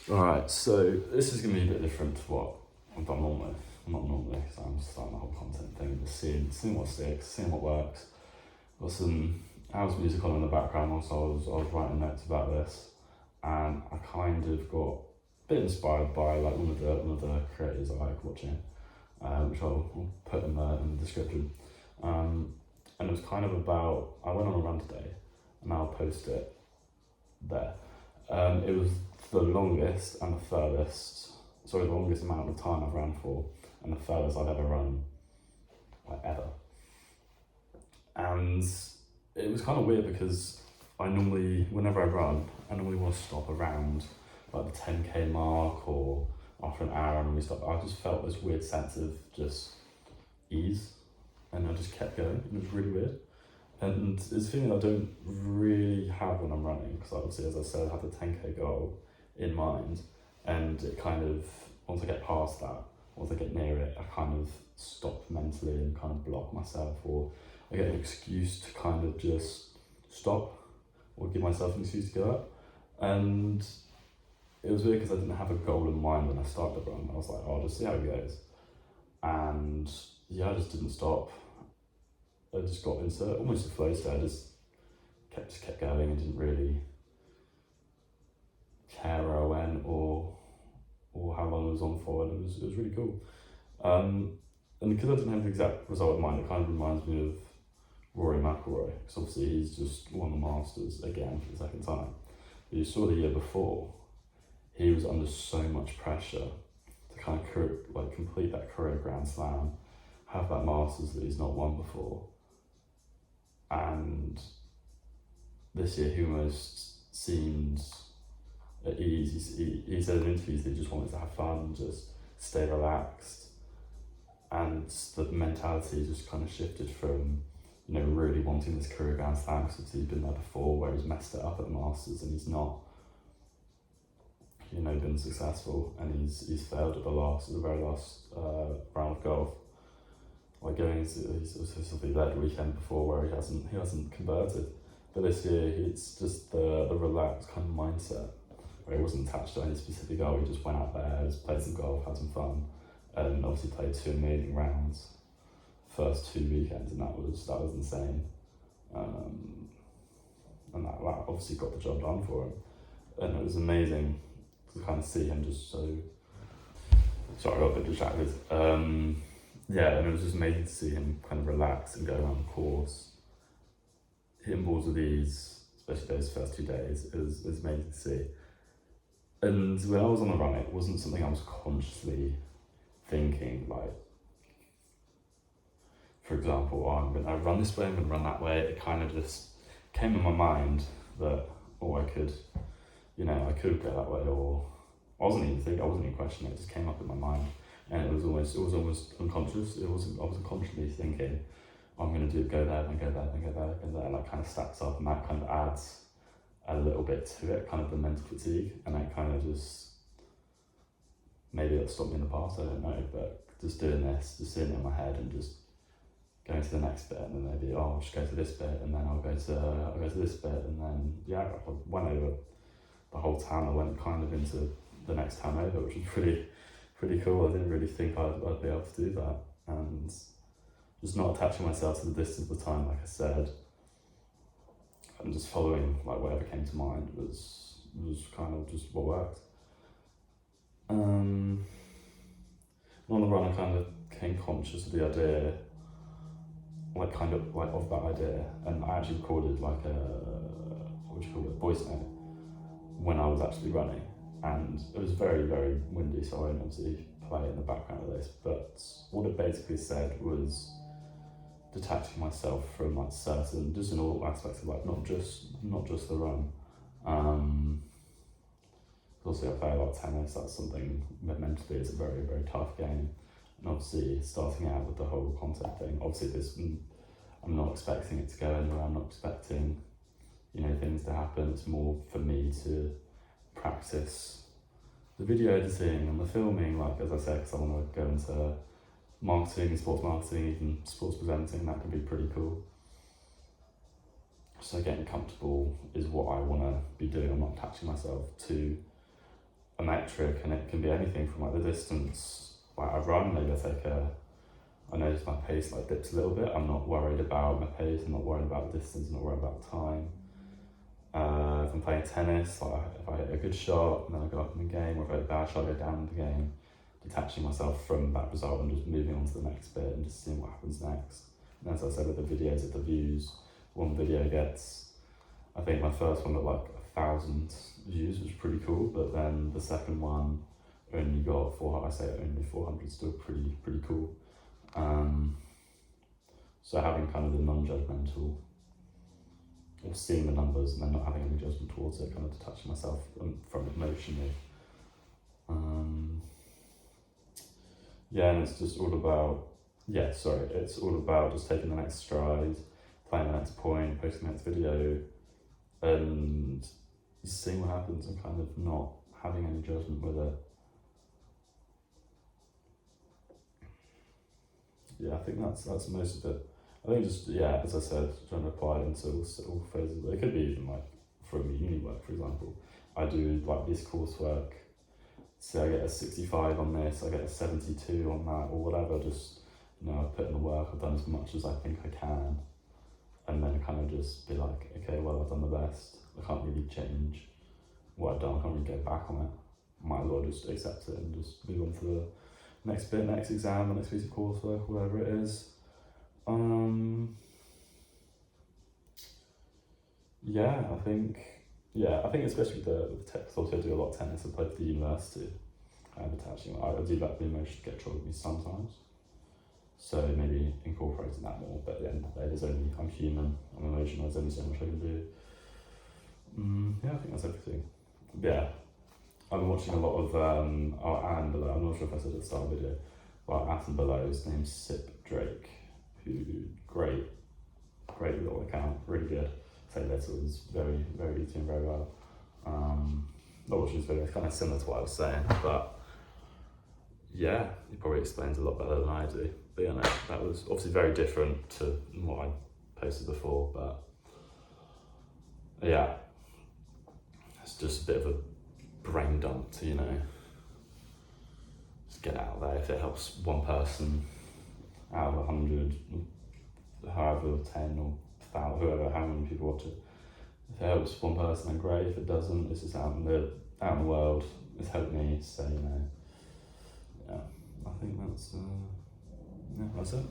Alright, so this is going to be a bit different to what I've done normally. Not normally, because I'm starting the whole content thing, just seeing what sticks, seeing what works. Got some house music on in the background, also I was writing notes about this, and I kind of got a bit inspired by like one of the creators I like watching, which I'll put in the description. And it was kind of about, I went on a run today, and I'll post it there. It was the longest and the furthest, the longest amount of time I've run for, and the furthest I've ever run, like ever. And it was kind of weird because whenever I run, I normally want to stop around like the 10k mark or after an hour and we stop. I just felt this weird sense of just ease, and I just kept going. It was really weird. And it's a feeling I don't really have when I'm running, because obviously, as I said, I have the 10k goal in mind, and it kind of, once I get past that, once I get near it, I kind of stop mentally and kind of block myself, or I get an excuse to kind of just stop, or give myself an excuse to give up. And it was weird because I didn't have a goal in mind when I started the run. I was like, oh, I'll just see how it goes. And yeah, I just didn't stop. I just got into almost a flow state. I just kept going and didn't really care where I went or how long it was on for, and it was really cool. And because I didn't have the exact result in mind, it kind of reminds me of Rory McIlroy, because obviously he's just won the Masters again for the second time. But you saw the year before, he was under so much pressure to kind of complete that career Grand Slam, have that Masters that he's not won before. And this year he almost seemed at ease. He said in interviews that he just wanted to have fun and just stay relaxed. And the mentality just kind of shifted from, really wanting this career Grand Slam, because he's been there before where he's messed it up at the Masters and he's not, been successful, and he's failed at the very last round of golf. Like going into, he's led a weekend before where he hasn't converted, but this year it's just the relaxed kind of mindset where he wasn't attached to any specific goal. He just went out there, just played some golf, had some fun, and obviously played 2 amazing rounds first 2 weekends, and that was insane. And that obviously got the job done for him, and it was amazing to kind of see him just so. Sorry, I got a bit distracted. Yeah, and it was just amazing to see him kind of relax and go around the course, hitting balls with ease, especially those first 2 days. It was amazing to see. And when I was on the run, it wasn't something I was consciously thinking, like, for example, oh, I'm going to run this way, I'm going to run that way. It kind of just came in my mind that, I could go that way, or I wasn't even questioning it, it just came up in my mind. And it was almost unconscious. I wasn't consciously thinking, I'm going to go there, then go there, then go there, then go there, and that kind of stacks up, and that kind of adds a little bit to it, kind of the mental fatigue, and that kind of just, maybe that stopped me in the past, I don't know, but just doing this, just sitting in my head and just going to the next bit, and then maybe, I'll just go to this bit, and then I'll go to this bit, and then, I went over the whole town. I went kind of into the next town over, which was pretty cool. I didn't really think I'd be able to do that, and just not attaching myself to the distance of the time, like I said, and just following like whatever came to mind was kind of just what worked. On the run, I kind of became conscious of the idea, of that idea, and I actually recorded like a voice note when I was actually running. And it was very, very windy, so I won't obviously play in the background of this, but what it basically said was detaching myself from just in all aspects of life, not just the run. Also, I play a lot of tennis. That's something that mentally is a very, very tough game. And obviously, starting out with the whole content thing, obviously I'm not expecting it to go anywhere. I'm not expecting, things to happen. It's more for me to practice the video editing and the filming, as I said, because I want to go into marketing, sports marketing, even sports presenting. That can be pretty cool. So getting comfortable is what I want to be doing. I'm not attaching myself to a metric, and it can be anything from like the distance like I run. Maybe I notice my pace like dips a little bit. I'm not worried about my pace, I'm not worried about the distance, I'm not worried about the time. If I'm playing tennis, like if I hit a good shot and then I go up in the game, or if I hit a bad shot, I go down in the game, detaching myself from that result and just moving on to the next bit and just seeing what happens next. And as I said with the videos, of the views, one video gets, I think my first one got like 1,000 views, which was pretty cool, but then the second one only got only 400, still pretty cool. So having kind of the non-judgmental, or seeing the numbers and then not having any judgment towards it, kind of detaching myself from it emotionally. And it's just all about, it's all about just taking the next stride, playing the next point, posting the next video, and seeing what happens and kind of not having any judgment with it. I think that's most of it. I think just, as I said, trying to apply it into all phases. It could be even like from uni work, for example. I do like this coursework, say I get a 65 on this, I get a 72 on that, or whatever. Just, I put in the work, I've done as much as I think I can, and then kind of just be like, okay, well, I've done the best. I can't really change what I've done, I can't really go back on it. Might as well just accept it and just move on to the next bit, next exam, the next piece of coursework, whatever it is. I think especially with the tennis, also I do a lot of tennis. I play for the university. I do let the emotion get control of me sometimes. So maybe incorporating that more, but at the end of the day, I'm human, I'm emotional, there's only so much I can do. I think that's everything. I've been watching a lot of Anne Below. I'm not sure if I said at the start of the video, but Anne Below, his name's Sip Drake, who great little account, really good. Say little is very, very doing very well. Not watching his video, it's kind of similar to what I was saying, but he probably explains a lot better than I do. But that was obviously very different to what I posted before, but it's just a bit of a brain dump to, just get out there. If it helps one person out of 100, however, 10 or 1,000, whoever, how many people watch it, if it helps one person, then great. If it doesn't, it's just out in the world. It's helped me, so I think that's it.